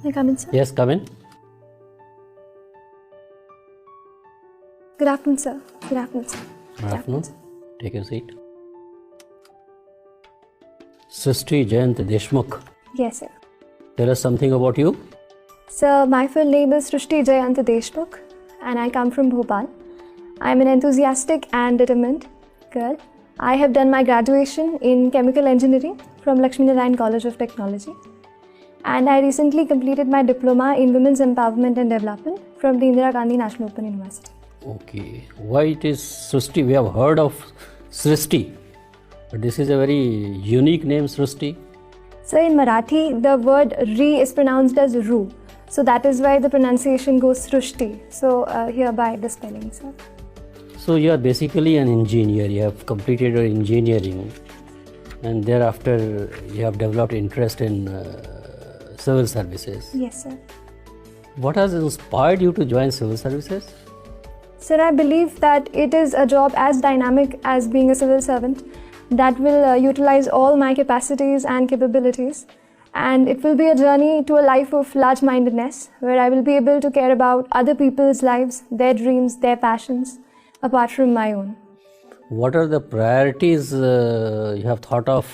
May I come in, sir? Yes, come in. Good afternoon, sir. Good afternoon, sir. Good afternoon. Take your seat. Srishti, Jain, deshmukh. Yes, sir. Tell us something about you. Sir, my full name is Srishti Jayanat Deshmukh and I come from Bhopal. I am an enthusiastic and determined girl. I have done my graduation in chemical engineering from Lakshmi Narayan College of Technology. And I recently completed my diploma in women's empowerment and development from the Indira Gandhi National Open University. Okay. Why it is Srishti? We have heard of srishti, but this is a very unique name, Srishti. So in Marathi, the word Ri is pronounced as Ru. So that is why the pronunciation goes srushti. So hereby the spelling, sir. So you are basically an engineer. You have completed your engineering, and thereafter you have developed interest in civil services. Yes, sir. What has inspired you to join civil services? Sir, I believe that it is a job as dynamic as being a civil servant that will utilize all my capacities and capabilities. And it will be a journey to a life of large-mindedness where I will be able to care about other people's lives, their dreams, their passions, apart from my own. What are the priorities you have thought of,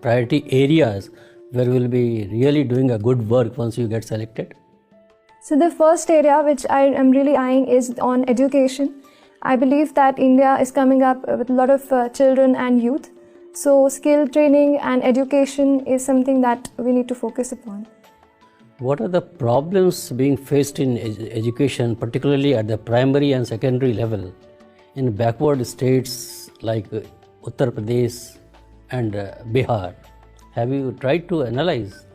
priority areas where you will be really doing a good work once you get selected? So the first area which I am really eyeing is on education. I believe that India is coming up with a lot of children and youth. So skill training and education is something that we need to focus upon. What are the problems being faced in education, particularly at the primary and secondary level, in backward states like Uttar Pradesh and Bihar? Have you tried to analyze?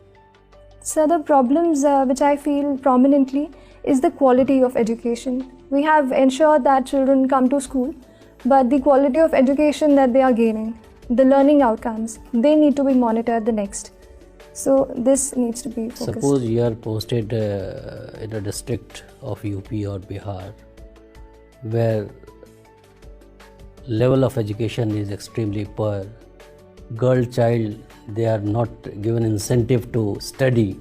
So the problems which I feel prominently is the quality of education. We have ensured that children come to school, but the quality of education that they are gaining, the learning outcomes, they need to be monitored the next. So this needs to be focused. Suppose you are posted in a district of UP or Bihar where level of education is extremely poor. Girl child, they are not given incentive to study.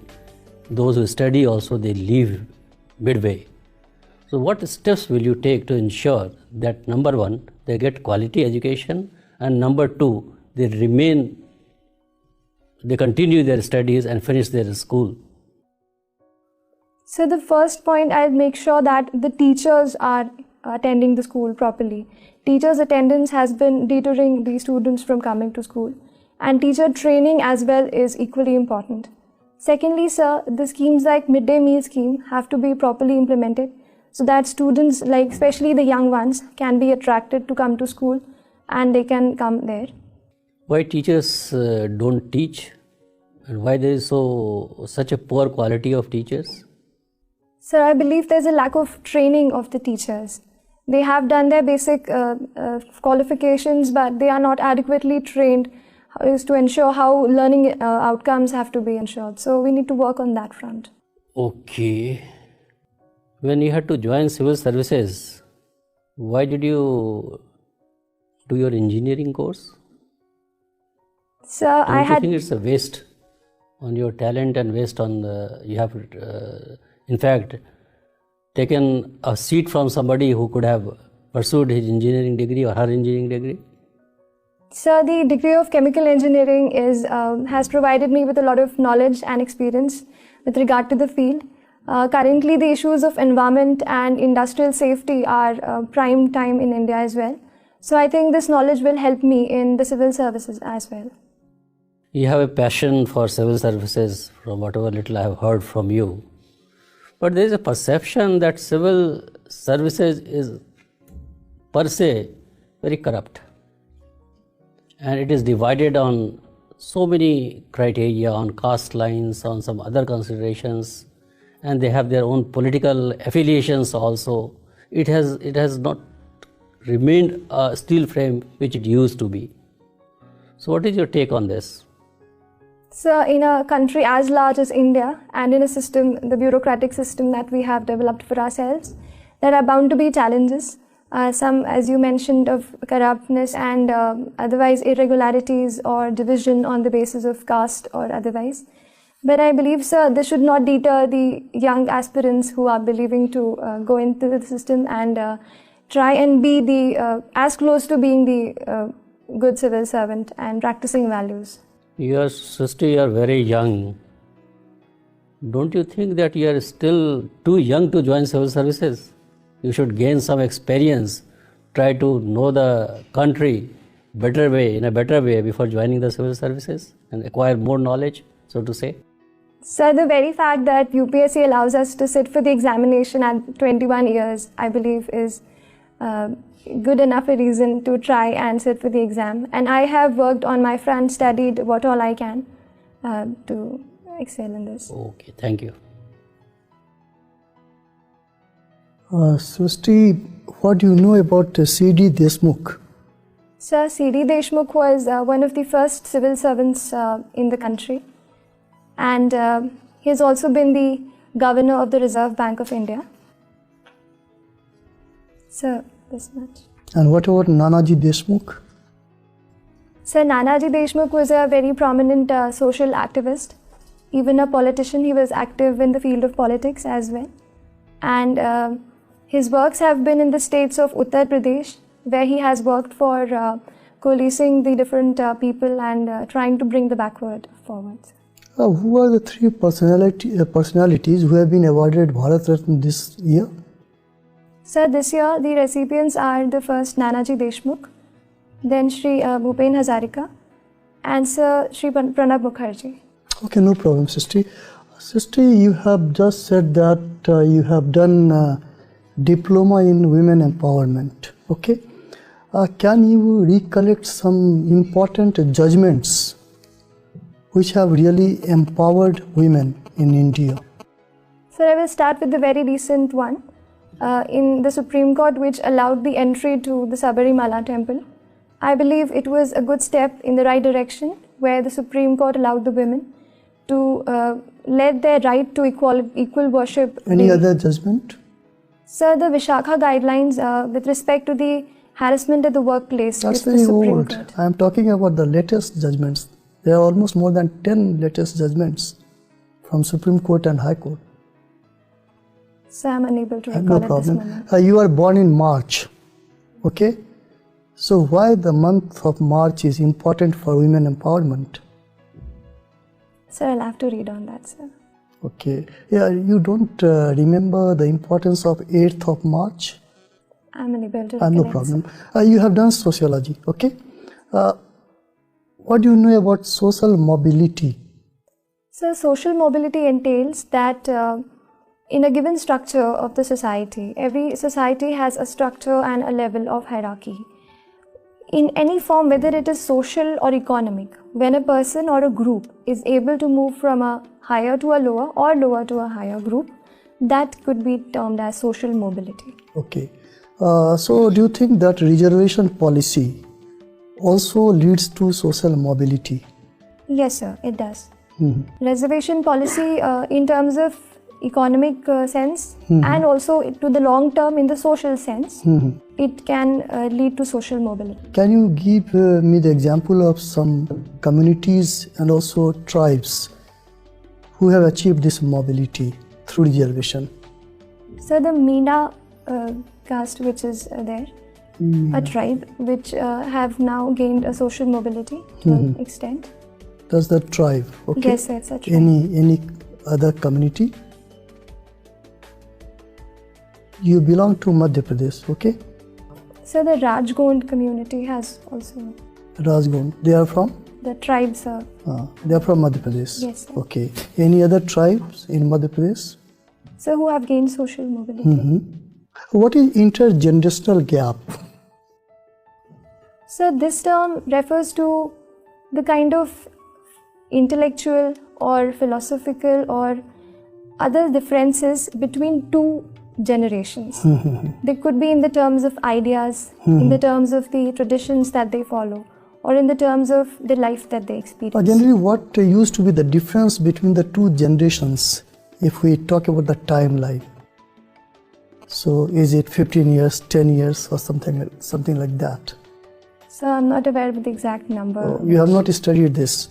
Those who study also, they leave midway. So what steps will you take to ensure that number one, they get quality education, and number two, they continue their studies and finish their school? So the first point, I'll make sure that the teachers are attending the school properly. Teachers' attendance has been deterring the students from coming to school, and teacher training as well is equally important. Secondly, sir, the schemes like midday meal scheme have to be properly implemented so that students, like especially the young ones, can be attracted to come to school and they can come there. Why teachers don't teach, and why there is such a poor quality of teachers? Sir, I believe there's a lack of training of the teachers. They have done their basic qualifications, but they are not adequately trained is to ensure how learning outcomes have to be ensured. So we need to work on that front. Okay. When you had to join civil services, why did you do your engineering course? So Don't you think it's a waste on your talent and waste on you have in fact taken a seat from somebody who could have pursued his engineering degree or her engineering degree? Sir, the degree of chemical engineering has provided me with a lot of knowledge and experience with regard to the field. Currently, the issues of environment and industrial safety are prime time in India as well. So I think this knowledge will help me in the civil services as well. You have a passion for civil services from whatever little I have heard from you. But there is a perception that civil services is per se very corrupt. And it is divided on so many criteria, on caste lines, on some other considerations, and they have their own political affiliations also. It has not remained a steel frame which it used to be. So what is your take on this? So in a country as large as India and in a system, the bureaucratic system that we have developed for ourselves, there are bound to be challenges. Some, as you mentioned, of corruptness and otherwise irregularities or division on the basis of caste or otherwise. But I believe, sir, this should not deter the young aspirants who are believing to go into the system and try and be as close to being the good civil servant and practicing values. You are, Srishti, you are very young. Don't you think that you are still too young to join civil services? You should gain some experience, try to know the country in a better way before joining the civil services and acquire more knowledge, so to say. Sir, the very fact that UPSC allows us to sit for the examination at 21 years, I believe, is good enough a reason to try and sit for the exam. And I have worked on my front, studied what all I can to excel in this. Okay, thank you. Srushti, what do you know about C.D. Deshmukh? Sir, C.D. Deshmukh was one of the first civil servants in the country. And he has also been the governor of the Reserve Bank of India. Sir, this much. And what about Nanaji Deshmukh? Sir, Nanaji Deshmukh was a very prominent social activist. Even a politician, he was active in the field of politics as well. And his works have been in the states of Uttar Pradesh, where he has worked for coalescing the different people and trying to bring the backward forward. Who are the three personalities who have been awarded Bharat Ratna this year? Sir, this year the recipients are the first Nanaji Deshmukh, then Shri Bhupen Hazarika, and Sir Shri Pranab Mukherjee. Okay, no problem, Srishti. Srishti, you have just said that you have done diploma in women empowerment. Okay, can you recollect some important judgments which have really empowered women in India? Sir, I will start with the very recent one in the Supreme Court, which allowed the entry to the Sabarimala temple. I believe it was a good step in the right direction, where the Supreme Court allowed the women to let their right to equal worship. Any other judgment? Sir, the Vishakha guidelines with respect to the harassment at the workplace. That's very old. I am talking about the latest judgments. There are almost more than 10 latest judgments from Supreme Court and High Court. So I am unable to recall no at problem. this moment. You are born in March. Okay? So why the month of March is important for women empowerment? Sir, I'll have to read on that, sir. Okay. Yeah, you don't remember the importance of 8th of March? I'm unable to recall. No problem. You have done sociology. Okay? What do you know about social mobility? So, social mobility entails that in a given structure of the society, every society has a structure and a level of hierarchy. In any form, whether it is social or economic, when a person or a group is able to move from a higher to a lower or lower to a higher group, that could be termed as social mobility. Okay. So, do you think that reservation policy also leads to social mobility? Yes, sir, it does. Reservation policy in terms of economic sense and also to the long term in the social sense, it can lead to social mobility. Can you give me the example of some communities and also tribes who have achieved this mobility through reservation? So the Meena caste, which is there, a tribe which have now gained a social mobility to an extent. That's the tribe, okay? Yes, it's a tribe. Any other community? You belong to Madhya Pradesh, okay? So the Rajgond community has also. Rajgond, they are from? The tribes are. They are from Madhya Pradesh. Yes, sir. Okay. Any other tribes in Madhya Pradesh? So who have gained social mobility. What is intergenerational gap? So this term refers to the kind of intellectual or philosophical or other differences between two generations. They could be in the terms of ideas, in the terms of the traditions that they follow, or in the terms of the life that they experience. Generally, what used to be the difference between the two generations if we talk about the timeline? So is it 15 years, 10 years or something like that? So I'm not aware of the exact number. You have not studied this.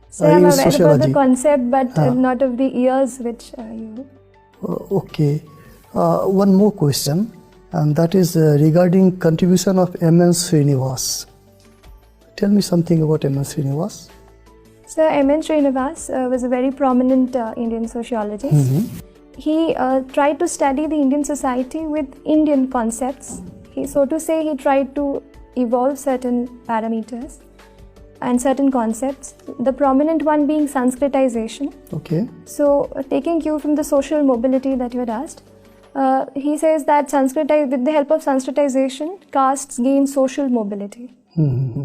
So I'm in aware about the sociology? concept, but not of the years which you... Okay. One more question, and that is regarding contribution of M.N. Srinivas. Tell me something about M.N. Srinivas. So M.N. Srinivas was a very prominent Indian sociologist. He tried to study the Indian society with Indian concepts. So to say, he tried to evolve certain parameters and certain concepts, the prominent one being Sanskritization. Okay. So taking cue from the social mobility that you had asked, he says that with the help of Sanskritization, castes gain social mobility.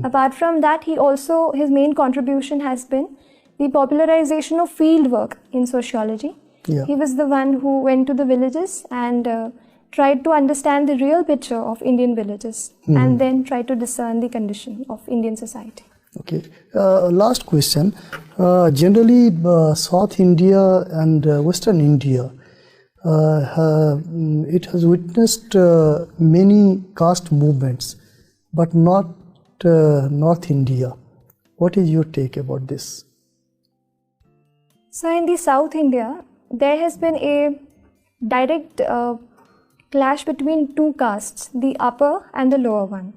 Apart from that, his main contribution has been the popularization of field work in sociology. Yeah. He was the one who went to the villages and tried to understand the real picture of Indian villages and then tried to discern the condition of Indian society. Okay. Last question. Generally, South India and Western India, it has witnessed many caste movements, but not North India. What is your take about this? So in the South India, there has been a direct clash between two castes, the upper and the lower one.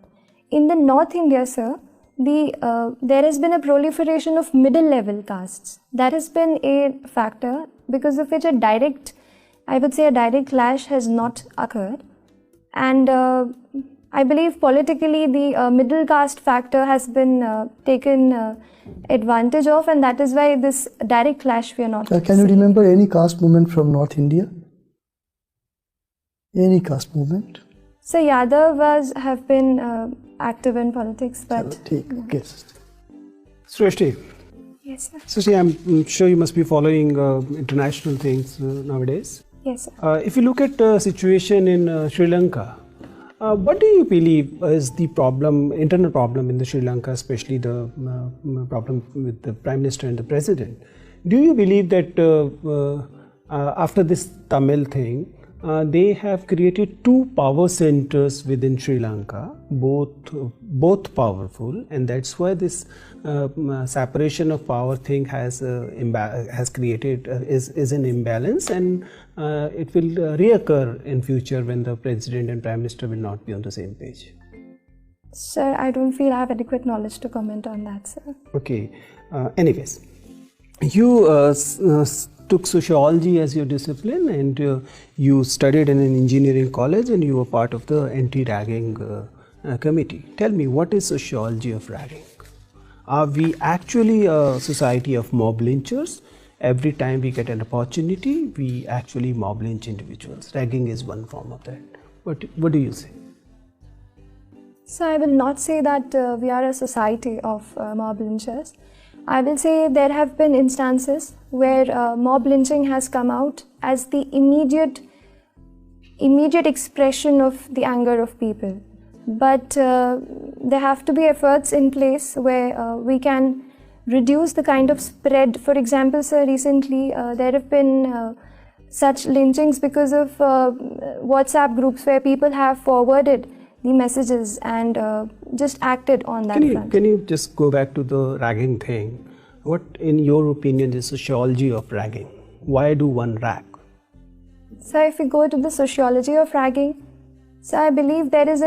In the North India, sir, there has been a proliferation of middle level castes. That has been a factor because of which a direct clash has not occurred. And I believe politically the middle caste factor has been taken advantage of, and that is why this direct clash we are not Can you remember any caste movement from North India? Any caste movement? So Yadav have been active in politics, but... Okay. Srishti. Yes, sir. Srishti, I'm sure you must be following international things nowadays. Yes, sir. If you look at the situation in Sri Lanka, what do you believe is the internal problem in the Sri Lanka, especially the problem with the Prime Minister and the President? Do you believe that after this Tamil thing, they have created two power centers within Sri Lanka, both powerful, and that's why this separation of power thing has created is an imbalance, and it will reoccur in future when the President and Prime Minister will not be on the same page. Sir, I don't feel I have adequate knowledge to comment on that, sir. Okay. Anyways, you took sociology as your discipline, and you studied in an engineering college, and you were part of the anti-ragging committee. Tell me, what is sociology of ragging? Are we actually a society of mob lynchers? Every time we get an opportunity, we actually mob lynch individuals. Ragging is one form of that. What do you say? So I will not say that we are a society of mob lynchers. I will say there have been instances where mob lynching has come out as the immediate expression of the anger of people. But there have to be efforts in place where we can reduce the kind of spread. For example, sir, recently there have been such lynchings because of WhatsApp groups where people have forwarded the messages and just acted on that front. Can you just go back to the ragging thing? What, in your opinion, is sociology of ragging? Why do one rag? So if we go to the sociology of ragging, so I believe there is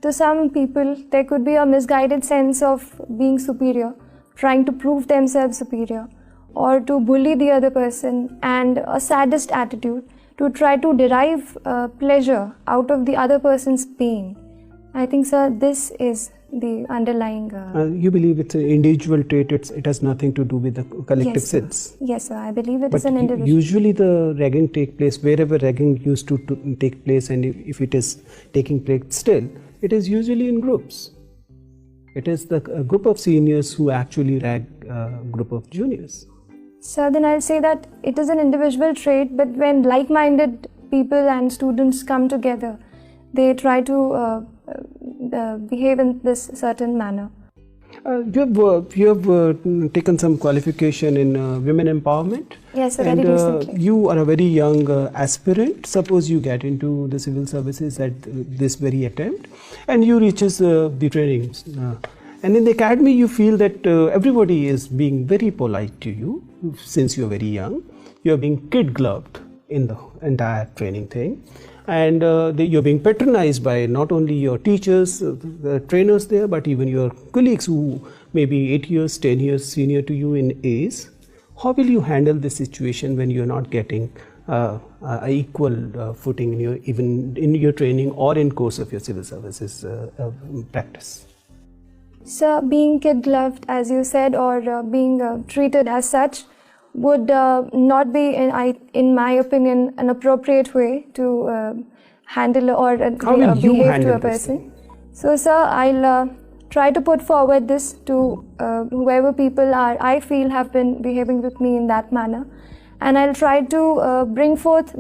to some people, there could be a misguided sense of being superior, trying to prove themselves superior, or to bully the other person, and a sadist attitude to try to derive pleasure out of the other person's pain. I think, sir, this is the underlying... you believe it's an individual trait, it has nothing to do with the collective sins? Yes, sir, I believe it is an individual. Usually the ragging take place, wherever ragging used to take place, and if it is taking place still, it is usually in groups. It is a group of seniors who actually rag a group of juniors. So then I'll say that it is an individual trait, but when like-minded people and students come together, they try to behave in this certain manner. You have taken some qualification in women empowerment. Yes, very recently. You are a very young aspirant. Suppose you get into the civil services at this very attempt, and you reaches the trainings. And in the academy, you feel that everybody is being very polite to you since you're very young. You're being kid-gloved in the entire training thing. And you're being patronized by not only your teachers, the trainers there, but even your colleagues who may be 8 years, 10 years senior to you in age. How will you handle this situation when you're not getting equal footing even in your training or in course of your civil services practice? So being kid-gloved, as you said, or being treated as such would not be, in my opinion, an appropriate way to handle or behave to a person. So, sir, I'll try to put forward this to whoever people I feel have been behaving with me in that manner, and I'll try to bring forth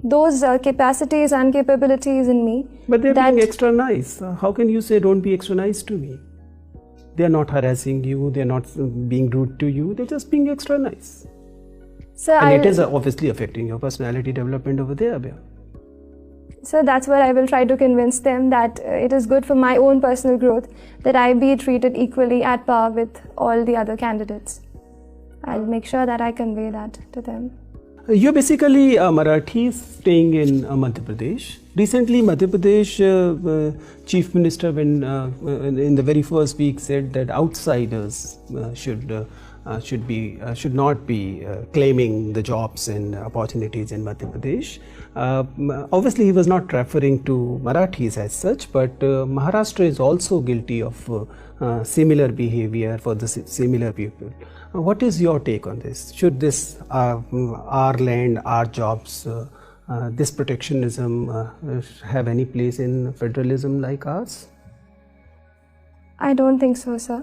those capacities and capabilities in me. But they're being extra nice. How can you say don't be extra nice to me? They're not harassing you, they're not being rude to you, they're just being extra nice. So it is obviously affecting your personality development over there. So that's what I will try to convince them, that it is good for my own personal growth that I be treated equally at par with all the other candidates. I'll make sure that I convey that to them. You're basically a Marathi staying in Madhya Pradesh. Recently, Madhya Pradesh Chief Minister, when in the very first week, said that outsiders should not be claiming the jobs and opportunities in Madhya Pradesh. Obviously, he was not referring to Marathis as such, but Maharashtra is also guilty of similar behavior for the similar people. What is your take on this? Should this our land, our jobs, this protectionism have any place in federalism like ours? I don't think so, sir.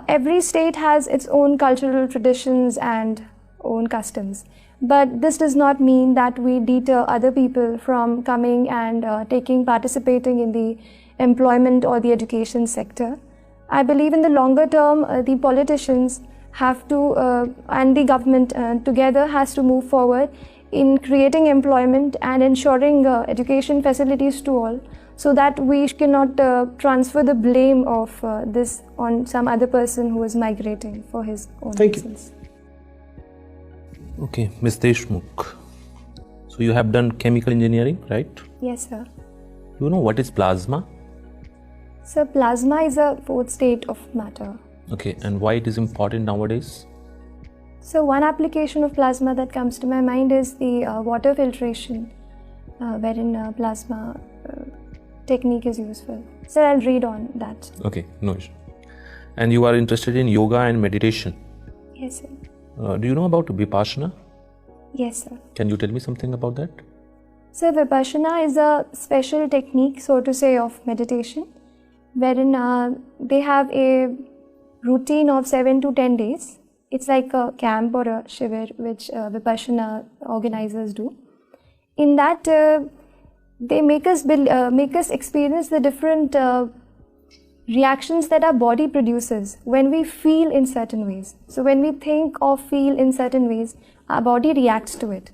Every state has its own cultural traditions and own customs. But this does not mean that we deter other people from coming and participating in the employment or the education sector. I believe in the longer term, the politicians have to, and the government together has to move forward in creating employment and ensuring education facilities to all, so that we cannot transfer the blame of this on some other person who is migrating for his own reasons. Okay, Ms. Deshmukh. So you have done chemical engineering, right? Yes, sir. Do you know what is plasma? So plasma is a fourth state of matter. Okay, and why it is important nowadays? So one application of plasma that comes to my mind is the water filtration, wherein plasma technique is useful. So I'll read on that. Okay, no issue. And you are interested in yoga and meditation? Yes, sir. Do you know about Vipassana? Yes, sir. Can you tell me something about that? So Vipassana is a special technique, so to say, of meditation, wherein they have a routine of 7 to 10 days. It's like a camp or a shivir which Vipassana organizers do. In that, they make us experience the different reactions that our body produces when we feel in certain ways. So when we think or feel in certain ways, our body reacts to it.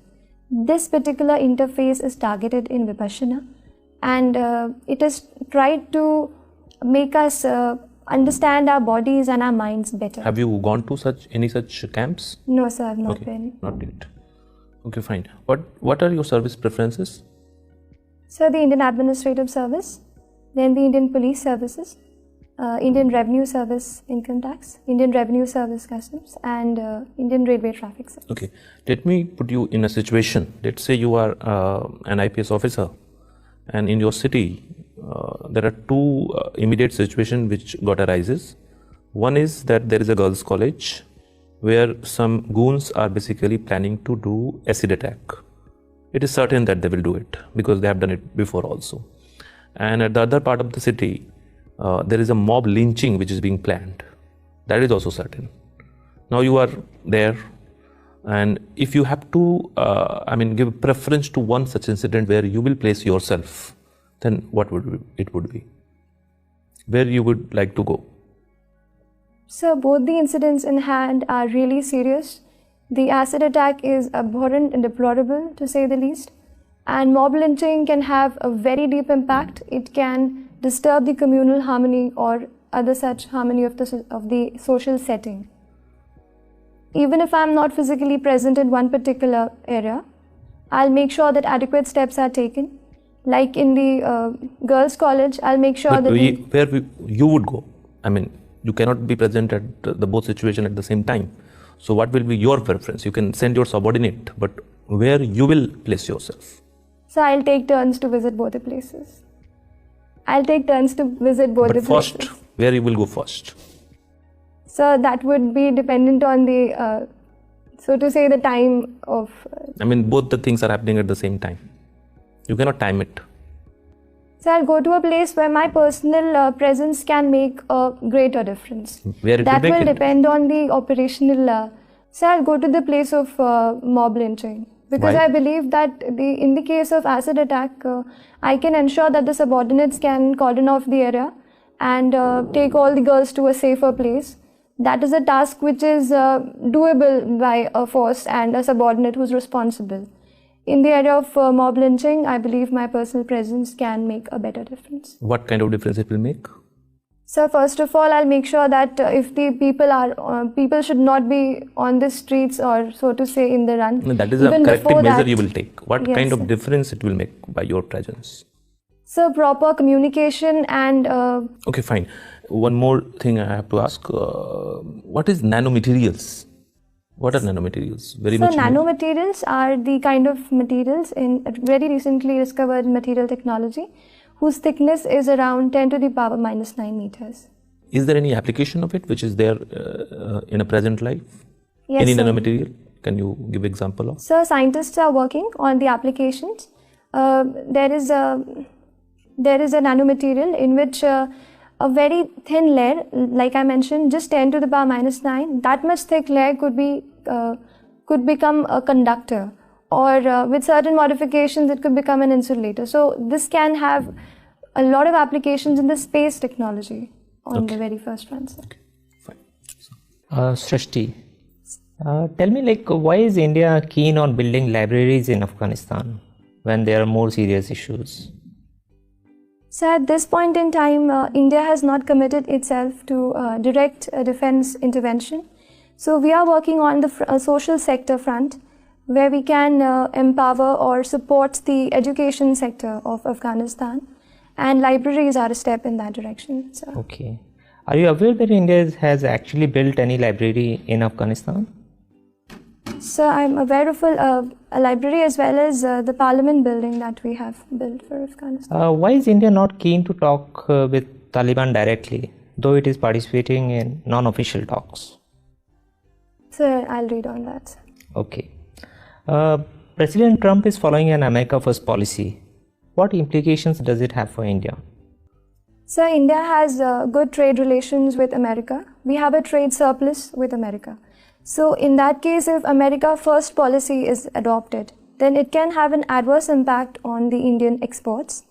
This particular interface is targeted in Vipassana, and it is tried to make us understand our bodies and our minds better. Have you gone to any such camps? No, sir, I've not been. Not yet. Okay, fine. What are your service preferences? So the Indian Administrative Service, then the Indian Police Services, Indian Revenue Service Income Tax, Indian Revenue Service Customs, and Indian Railway Traffic Service. Okay, let me put you in a situation. Let's say you are an IPS officer, and in your city there are two immediate situations which arises. One is that there is a girls' college where some goons are basically planning to do acid attack. It is certain that they will do it because they have done it before also. And at the other part of the city, there is a mob lynching which is being planned. That is also certain. Now you are there, and if you have to, give preference to one such incident where you will place yourself, then what would it be? Where you would like to go? So both the incidents in hand are really serious. The acid attack is abhorrent and deplorable, to say the least. And mob lynching can have a very deep impact. It can disturb the communal harmony or other such harmony of the social setting. Even if I'm not physically present in one particular area, I'll make sure that adequate steps are taken. Like in the girls' college, I'll make sure that you would go. I mean, you cannot be present at the both situation at the same time. So what will be your preference? You can send your subordinate, but where you will place yourself? So I'll take turns to visit both the places. But first, where you will go first? So that would be dependent on the, so to say, the time of... I mean, both the things are happening at the same time. You cannot time it. So I'll go to a place where my personal presence can make a greater difference. That will depend on the operational... so I'll go to the place of mob lynching. Because Why? I believe that in the case of acid attack, I can ensure that the subordinates can cordon off the area and take all the girls to a safer place. That is a task which is doable by a force and a subordinate who's responsible. In the area of mob lynching, I believe my personal presence can make a better difference. What kind of difference it will make? So first of all, I'll make sure that if the people should not be on the streets or so to say in the run. No, that is a corrective measure you will take. What kind of difference it will make by your presence? So proper communication and... Okay, fine. One more thing I have to ask. What is nanomaterials? What are nanomaterials? Nanomaterials are the kind of materials in very recently discovered material technology whose thickness is around 10 to the power minus 9 meters. Is there any application of it which is there in a present life? Yes, any sir. nanomaterial? Can you give example of? So scientists are working on the applications. There is a nanomaterial in which a very thin layer, like I mentioned, just 10 to the power minus 9, that much thick layer could become a conductor, or with certain modifications it could become an insulator. So this can have a lot of applications in the space technology on the very first one. Okay, fine. Srishti, tell me, why is India keen on building libraries in Afghanistan when there are more serious issues? So at this point in time, India has not committed itself to direct defense intervention. So we are working on the social sector front, where we can empower or support the education sector of Afghanistan, and libraries are a step in that direction. So. Okay. Are you aware that India has actually built any library in Afghanistan? So I'm aware of a library as well as the parliament building that we have built for Afghanistan. Why is India not keen to talk with Taliban directly, though it is participating in non-official talks? So I'll read on that. Okay. President Trump is following an America First policy. What implications does it have for India? So India has good trade relations with America. We have a trade surplus with America. So in that case, if America First policy is adopted, then it can have an adverse impact on the Indian exports.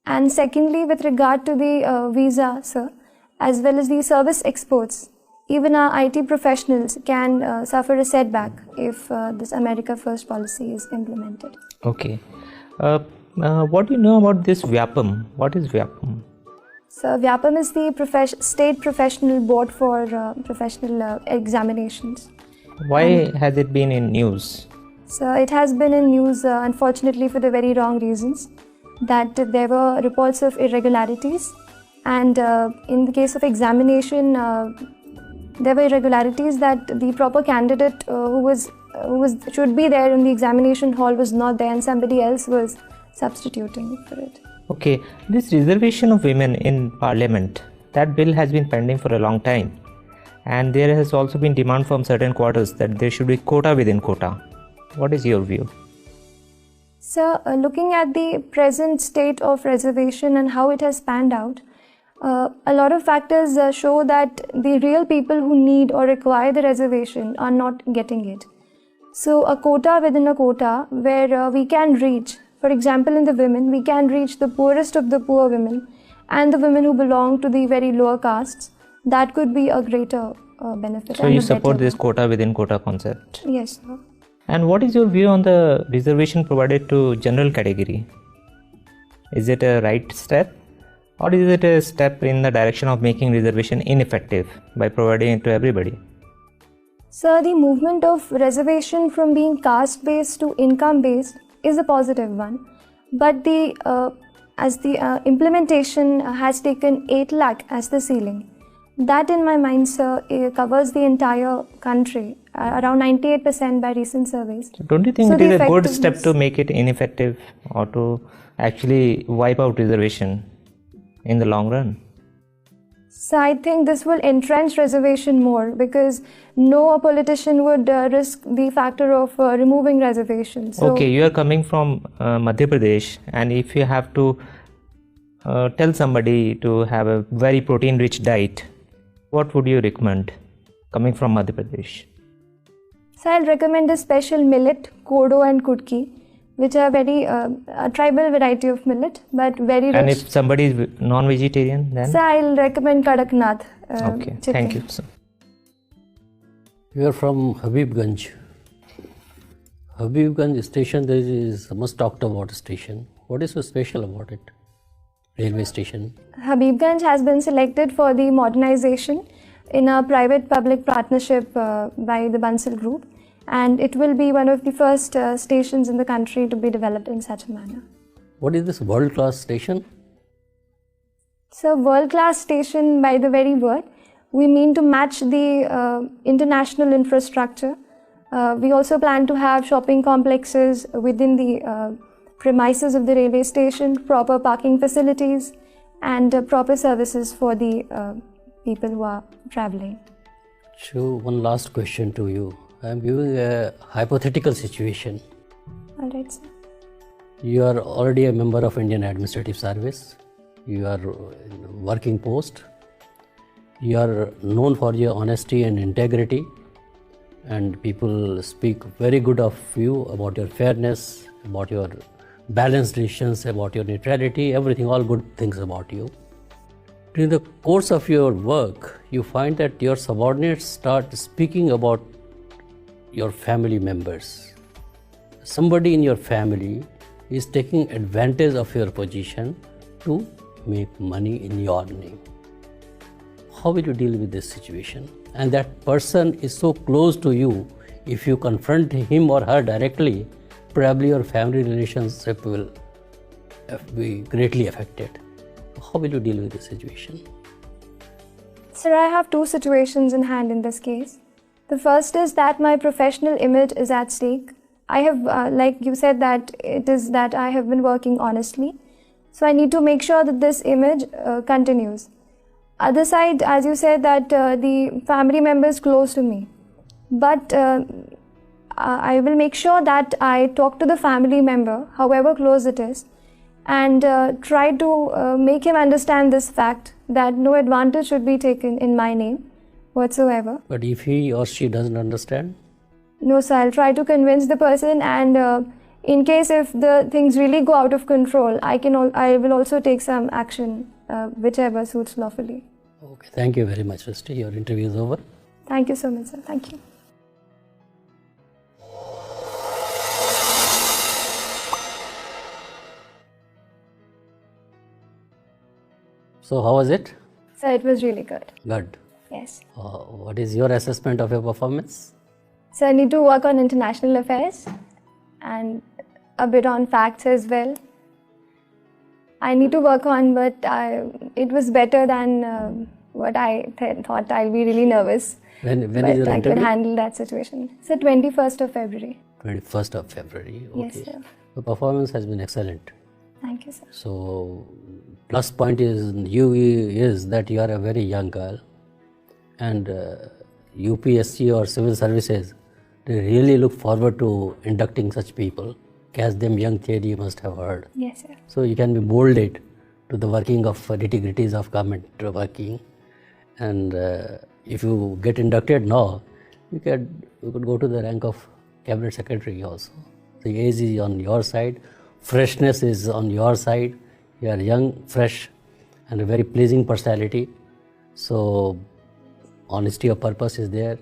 And secondly, with regard to the visa, sir, as well as the service exports, even our IT professionals can suffer a setback if this America First policy is implemented. Okay. What do you know about this VYAPM? What is VYAPM? So VYAPM is the State Professional Board for Professional Examinations. Why has it been in news? So it has been in news, unfortunately, for the very wrong reasons, that there were reports of irregularities, and in the case of examination, there were irregularities that the proper candidate who should be there in the examination hall was not there, and somebody else was substituting for it. Okay, this reservation of women in parliament, that bill has been pending for a long time, and there has also been demand from certain quarters that there should be quota within quota. What is your view? So looking at the present state of reservation and how it has panned out, a lot of factors show that the real people who need or require the reservation are not getting it. So a quota within a quota where we can reach, for example, in the women, we can reach the poorest of the poor women and the women who belong to the very lower castes. That could be a greater benefit. So you support this quota within quota concept? Yes, sir. And what is your view on the reservation provided to general category? Is it a right step? Or is it a step in the direction of making reservation ineffective by providing it to everybody? Sir, the movement of reservation from being caste-based to income-based is a positive one. But as the implementation has taken 8 lakh as the ceiling. That in my mind, sir, covers the entire country, around 98% by recent surveys. So don't you think it is a good step to make it ineffective or to actually wipe out reservation in the long run? So I think this will entrench reservation more because no politician would risk the factor of removing reservations. So okay, you are coming from Madhya Pradesh, and if you have to tell somebody to have a very protein-rich diet, what would you recommend coming from Madhya Pradesh? So I'll recommend a special millet, kodo and kutki, which are very a tribal variety of millet, but very rich. And if somebody is non-vegetarian, then? So I'll recommend kadaknath. Okay, chicken. thank you, sir. You are from Habibganj. Habibganj station, there is a much talked about station. What is so special about it? Railway station. Habibganj has been selected for the modernization in a private-public partnership by the Bansal Group, and it will be one of the first stations in the country to be developed in such a manner. What is this world-class station? So, world-class station, by the very word, we mean to match the international infrastructure. We also plan to have shopping complexes within the premises of the railway station, proper parking facilities, and proper services for the people who are traveling. So, one last question to you. I am giving a hypothetical situation. All right, sir. You are already a member of Indian Administrative Service. You are in a working post. You are known for your honesty and integrity, and people speak very good of you about your fairness, about your balanced decisions, about your neutrality, everything, all good things about you. During the course of your work, you find that your subordinates start speaking about your family members. Somebody in your family is taking advantage of your position to make money in your name. How will you deal with this situation? And that person is so close to you, if you confront him or her directly, probably your family relationship will be greatly affected. How will you deal with this situation? Sir, I have 2 situations in hand in this case. The first is that my professional image is at stake. I have, like you said, that it is that I have been working honestly. So I need to make sure that this image continues. Other side, as you said, that the family member is close to me. But I will make sure that I talk to the family member, however close it is, and try to make him understand this fact that no advantage should be taken in my name whatsoever. But if he or she doesn't understand? No, sir, I'll try to convince the person, and in case if the things really go out of control, I will also take some action, whichever suits lawfully. Okay, thank you very much, Srishti. Your interview is over. Thank you so much, sir. Thank you. So, how was it? Sir, it was really good. Good. Yes. What is your assessment of your performance? So I need to work on international affairs and a bit on facts as well. I need to work on, but it was better than what I thought. I'll be really nervous. When is your I interview? could handle that situation. So 21st of February. 21st of February. Okay. Yes, sir. The performance has been excellent. Thank you, sir. So, plus point is that you are a very young girl, and UPSC or civil services, they really look forward to inducting such people. Catch them young theory you must have heard. Yes, sir. So you can be molded to the working of nitty-gritties of government working, and if you get inducted now, you could go to the rank of cabinet secretary also. The age is on your side, freshness is on your side. You are young, fresh, and a very pleasing personality. So honesty of purpose is there,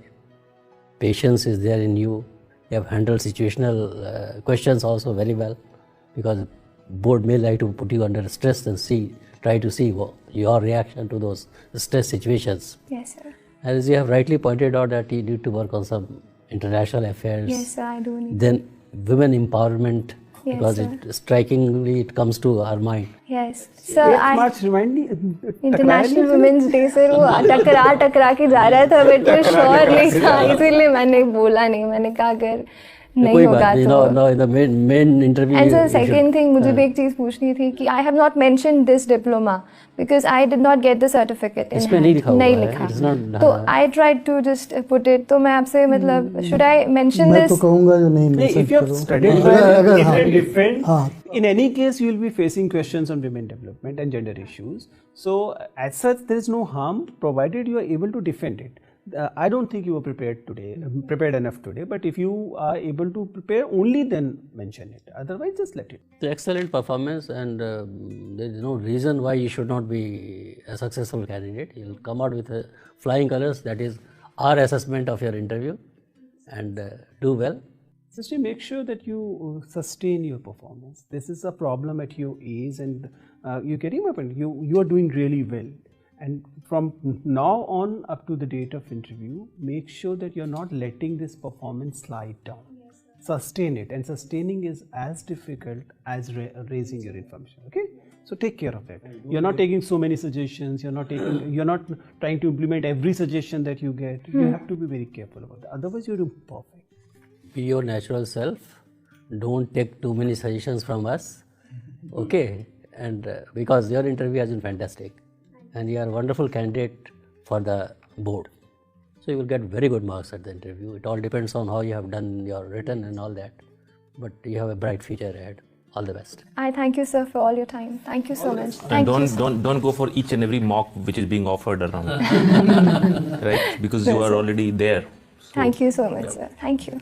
patience is there in you. You have handled situational questions also very well, because board may like to put you under stress and try to see your reaction to those stress situations. Yes, sir. As you have rightly pointed out that you need to work on some international affairs. Yes, sir, I do need Then women empowerment, Yes, because sir. strikingly it comes to our mind. Yes. Sir, 8th March remind me. International women's day से वो टकरा के जा रहा था, but वो sure नहीं था, इसीलिए मैंने बोला नहीं. मैंने कहा अगर नहीं होगा तो. No, in the main interview. And so second thing, मुझे भी एक चीज पूछनी थी कि I have not mentioned this diploma because I did not get the certificate. इसमें नहीं लिखा हुआ नहीं है. लिखा. It's not, तो I tried to just put it. तो मैं आपसे मतलब should I mention मैं this? तो कहूँगा जो नहीं If mention you have करो. studied अगर well, हाँ, if you defend, हाँ. in any case, you will be facing questions on women development and gender issues. So, as such, there is no harm provided you are able to defend it. I don't think you were prepared enough today. But if you are able to prepare, only then mention it. Otherwise, just let it. The excellent performance, and there is no reason why you should not be a successful candidate. You will come out with flying colors. That is our assessment of your interview, and do well. Srishti, make sure that you sustain your performance. This is a problem at your age, and you're getting my point. You are doing really well. And from now on up to the date of interview, make sure that you're not letting this performance slide down. Yes, sustain it, and sustaining is as difficult as raising your information. Okay, so take care of that. You're not taking so many suggestions. You're not trying to implement every suggestion that you get. You have to be very careful about that. Otherwise, you're imperfect. Be your natural self. Don't take too many suggestions from us. Okay, and because your interview has been fantastic. And you are a wonderful candidate for the board. So you will get very good marks at the interview. It all depends on how you have done your written and all that. But you have a bright future ahead. All the best. I thank you, sir, for all your time. Thank you so much. And Thank you, don't go for each and every mock which is being offered around. Right? Because you are already there. So, Thank you so much, sir. Thank you.